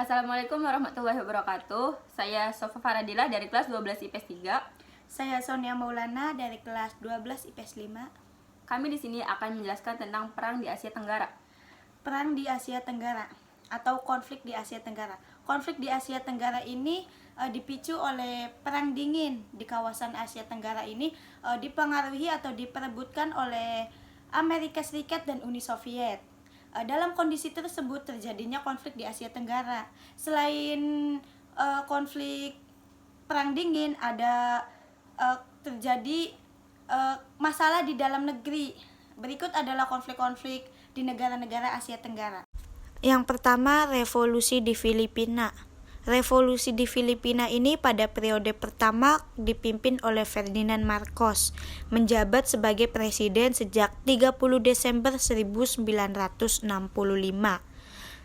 Assalamualaikum warahmatullahi wabarakatuh. Saya Sofa Faradila dari kelas 12 IPS 3. Saya Sonia Maulana dari kelas 12 IPS 5. Kami di sini akan menjelaskan tentang perang di Asia Tenggara. Perang di Asia Tenggara atau konflik di Asia Tenggara. Konflik di Asia Tenggara ini dipicu oleh perang dingin di kawasan Asia Tenggara ini dipengaruhi atau diperebutkan oleh Amerika Serikat dan Uni Soviet. Dalam kondisi tersebut terjadinya konflik di Asia Tenggara. Selain konflik perang dingin, ada terjadi masalah di dalam negeri. Berikut adalah konflik-konflik di negara-negara Asia Tenggara. Yang pertama, revolusi di Filipina. Revolusi di Filipina ini pada periode pertama dipimpin oleh Ferdinand Marcos, menjabat sebagai presiden sejak 30 Desember 1965.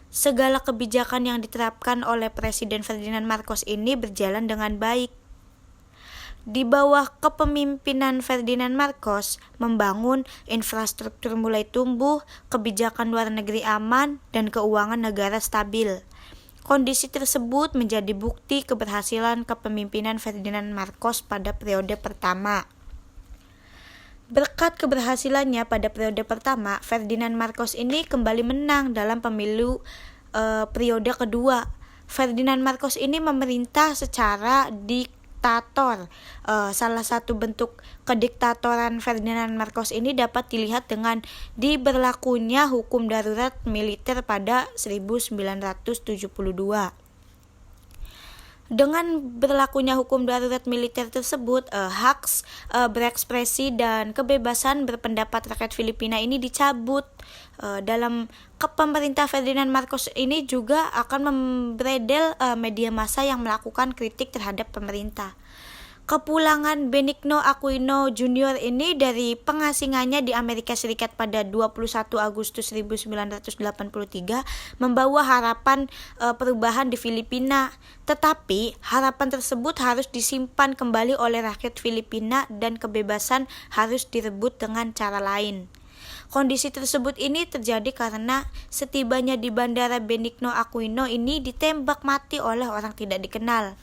Segala kebijakan yang diterapkan oleh Presiden Ferdinand Marcos ini berjalan dengan baik. Di bawah kepemimpinan Ferdinand Marcos, membangun infrastruktur mulai tumbuh, kebijakan luar negeri aman, dan keuangan negara stabil. Kondisi tersebut menjadi bukti keberhasilan kepemimpinan Ferdinand Marcos pada periode pertama. Berkat keberhasilannya pada periode pertama, Ferdinand Marcos ini kembali menang dalam pemilu periode kedua. Ferdinand Marcos ini memerintah secara diktator. Salah satu bentuk kediktatoran Ferdinand Marcos ini dapat dilihat dengan diberlakunya hukum darurat militer pada 1972. Dengan berlakunya hukum darurat militer tersebut, hak berekspresi dan kebebasan berpendapat rakyat Filipina ini dicabut. Dalam kepemerintahan Ferdinand Marcos ini juga akan membredel media massa yang melakukan kritik terhadap pemerintah. Kepulangan Benigno Aquino Jr. ini dari pengasingannya di Amerika Serikat pada 21 Agustus 1983 membawa harapan perubahan di Filipina. Tetapi harapan tersebut harus disimpan kembali oleh rakyat Filipina dan kebebasan harus direbut dengan cara lain. Kondisi tersebut ini terjadi karena setibanya di bandara Benigno Aquino ini ditembak mati oleh orang tidak dikenal.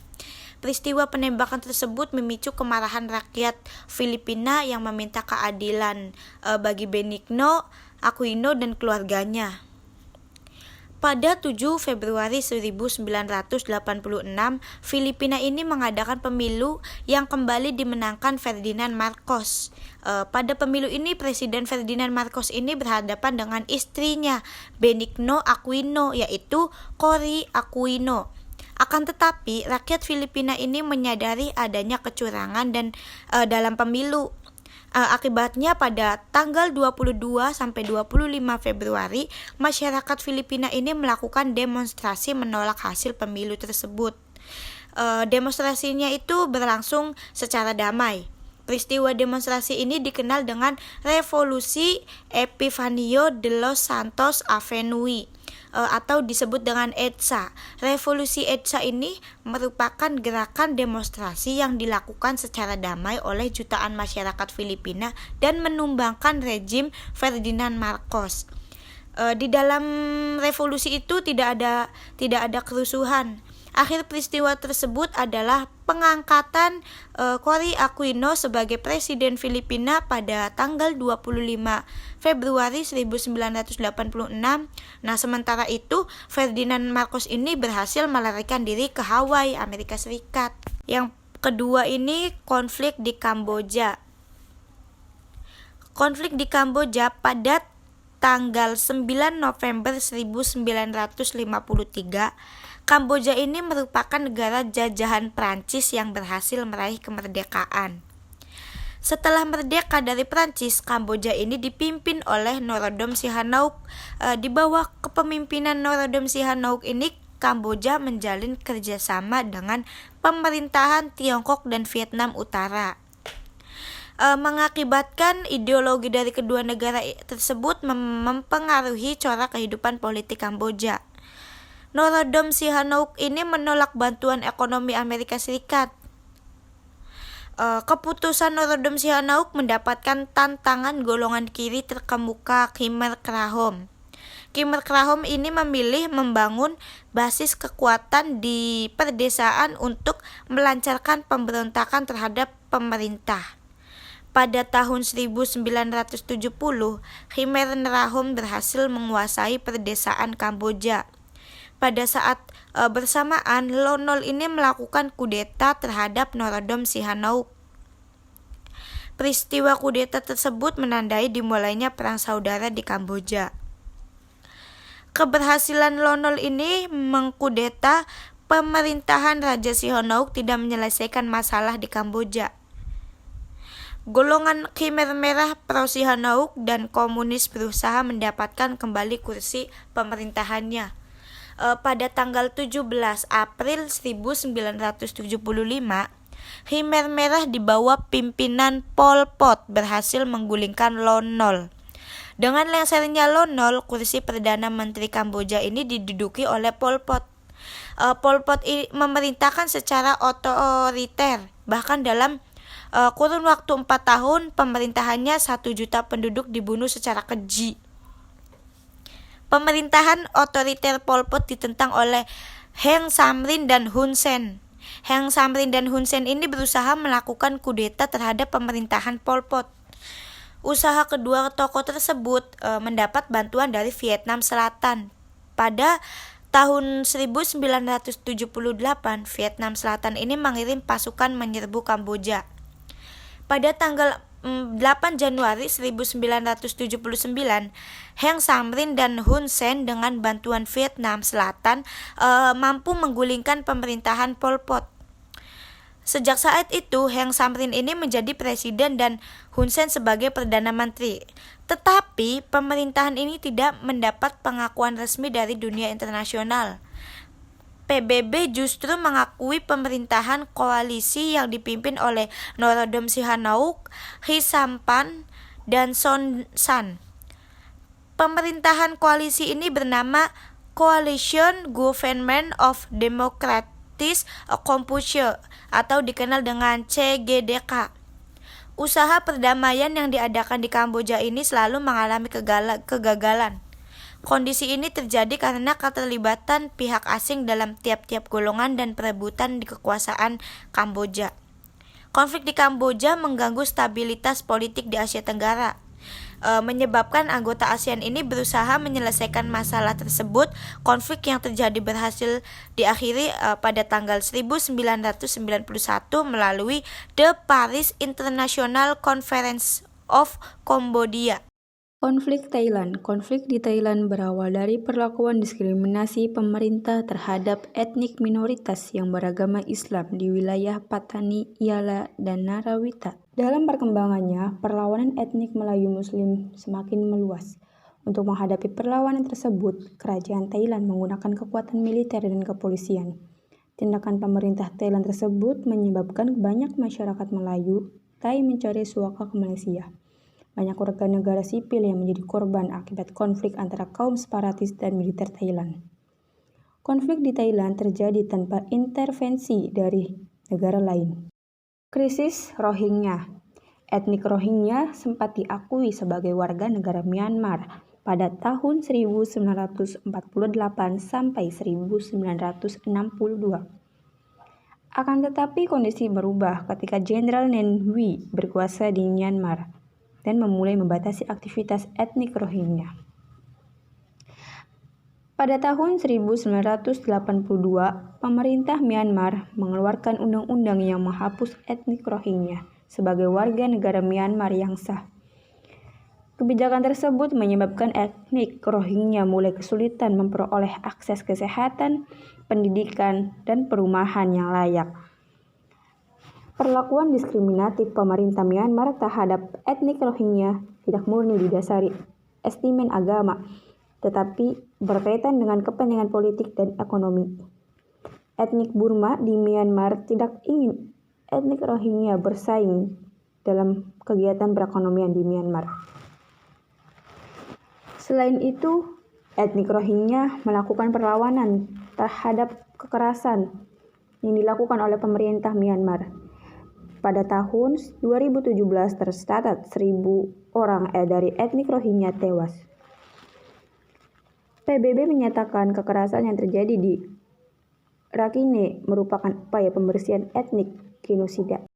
Peristiwa penembakan tersebut memicu kemarahan rakyat Filipina yang meminta keadilan bagi Benigno Aquino dan keluarganya. Pada 7 Februari 1986, Filipina ini mengadakan pemilu yang kembali dimenangkan Ferdinand Marcos. Pada pemilu ini, Presiden Ferdinand Marcos ini berhadapan dengan istrinya Benigno Aquino, yaitu Cory Aquino. Akan tetapi, rakyat Filipina ini menyadari adanya kecurangan dan dalam pemilu. Akibatnya pada tanggal 22 sampai 25 Februari, masyarakat Filipina ini melakukan demonstrasi menolak hasil pemilu tersebut. Demonstrasinya itu berlangsung secara damai. Peristiwa demonstrasi ini dikenal dengan Revolusi Epifanio de los Santos Avenue atau disebut dengan EDSA. Revolusi EDSA ini merupakan gerakan demonstrasi yang dilakukan secara damai oleh jutaan masyarakat Filipina dan menumbangkan rejim Ferdinand Marcos. Di dalam revolusi itu tidak ada kerusuhan. Akhir peristiwa tersebut adalah pengangkatan Cory Aquino sebagai presiden Filipina pada tanggal 25 Februari 1986. Nah, sementara itu Ferdinand Marcos ini berhasil melarikan diri ke Hawaii, Amerika Serikat. Yang kedua ini konflik di Kamboja. Konflik di Kamboja pada tanggal 9 November 1953, Kamboja ini merupakan negara jajahan Prancis yang berhasil meraih kemerdekaan. Setelah merdeka dari Prancis, Kamboja ini dipimpin oleh Norodom Sihanouk. Di bawah kepemimpinan Norodom Sihanouk ini, Kamboja menjalin kerjasama dengan pemerintahan Tiongkok dan Vietnam Utara. Mengakibatkan ideologi dari kedua negara tersebut mempengaruhi corak kehidupan politik Kamboja. Norodom Sihanouk ini menolak bantuan ekonomi Amerika Serikat. Keputusan Norodom Sihanouk mendapatkan tantangan golongan kiri terkemuka Khmer Krahom. Khmer Keraton ini memilih membangun basis kekuatan di perdesaan untuk melancarkan pemberontakan terhadap pemerintah. Pada tahun 1970, Khmer Keraton berhasil menguasai perdesaan Kamboja. Pada saat bersamaan, Lon Nol ini melakukan kudeta terhadap Norodom Sihanouk. Peristiwa kudeta tersebut menandai dimulainya perang saudara di Kamboja. Keberhasilan Lon Nol ini mengkudeta pemerintahan Raja Sihanouk tidak menyelesaikan masalah di Kamboja. Golongan Khmer Merah pro Sihanouk dan komunis berusaha mendapatkan kembali kursi pemerintahannya. Pada tanggal 17 April 1975, Khmer Merah di bawah pimpinan Pol Pot berhasil menggulingkan Lon Nol. Dengan lengsernya Lon Nol, kursi Perdana Menteri Kamboja ini diduduki oleh Pol Pot. Pol Pot memerintahkan secara otoriter, bahkan dalam kurun waktu 4 tahun pemerintahannya 1 juta penduduk dibunuh secara keji. Pemerintahan otoriter Pol Pot ditentang oleh Heng Samrin dan Hun Sen. Heng Samrin dan Hun Sen ini berusaha melakukan kudeta terhadap pemerintahan Pol Pot. Usaha kedua tokoh tersebut mendapat bantuan dari Vietnam Selatan. Pada tahun 1978, Vietnam Selatan ini mengirim pasukan menyerbu Kamboja. Pada tanggal 8 Januari 1979, Heng Samrin dan Hun Sen dengan bantuan Vietnam Selatan mampu menggulingkan pemerintahan Pol Pot. Sejak saat itu, Heng Samrin ini menjadi presiden dan Hun Sen sebagai perdana menteri. Tetapi pemerintahan ini tidak mendapat pengakuan resmi dari dunia internasional. PBB justru mengakui pemerintahan koalisi yang dipimpin oleh Norodom Sihanouk, Hy Sampan, dan Son San. Pemerintahan koalisi ini bernama Coalition Government of Democratic Kampuchea atau dikenal dengan CGDK. Usaha perdamaian yang diadakan di Kamboja ini selalu mengalami kegagalan. Kondisi ini terjadi karena keterlibatan pihak asing dalam tiap-tiap golongan dan perebutan di kekuasaan Kamboja. Konflik di Kamboja mengganggu stabilitas politik di Asia Tenggara, menyebabkan anggota ASEAN ini berusaha menyelesaikan masalah tersebut. Konflik yang terjadi berhasil diakhiri pada tanggal 1991 melalui The Paris International Conference of Cambodia. Konflik Thailand. Konflik di Thailand berawal dari perlakuan diskriminasi pemerintah terhadap etnik minoritas yang beragama Islam di wilayah Pattani, Yala, dan Narawita. Dalam perkembangannya, perlawanan etnik Melayu Muslim semakin meluas. Untuk menghadapi perlawanan tersebut, kerajaan Thailand menggunakan kekuatan militer dan kepolisian. Tindakan pemerintah Thailand tersebut menyebabkan banyak masyarakat Melayu Thai mencari suaka ke Malaysia. Banyak warga negara sipil yang menjadi korban akibat konflik antara kaum separatis dan militer Thailand. Konflik di Thailand terjadi tanpa intervensi dari negara lain. Krisis Rohingya. Etnik Rohingya sempat diakui sebagai warga negara Myanmar pada tahun 1948 sampai 1962. Akan tetapi kondisi berubah ketika Jenderal Nen Hui berkuasa di Myanmar dan memulai membatasi aktivitas etnik Rohingya. Pada tahun 1982, pemerintah Myanmar mengeluarkan undang-undang yang menghapus etnik Rohingya sebagai warga negara Myanmar yang sah. Kebijakan tersebut menyebabkan etnik Rohingya mulai kesulitan memperoleh akses kesehatan, pendidikan, dan perumahan yang layak. Perlakuan diskriminatif pemerintah Myanmar terhadap etnik Rohingya tidak murni didasari estimen agama, tetapi berkaitan dengan kepentingan politik dan ekonomi. Etnik Burma di Myanmar tidak ingin etnik Rohingya bersaing dalam kegiatan perekonomian di Myanmar. Selain itu, etnik Rohingya melakukan perlawanan terhadap kekerasan yang dilakukan oleh pemerintah Myanmar. Pada tahun 2017 tercatat 1.000 orang dari etnik Rohingya tewas. PBB menyatakan kekerasan yang terjadi di Rakhine merupakan upaya pembersihan etnik genosida.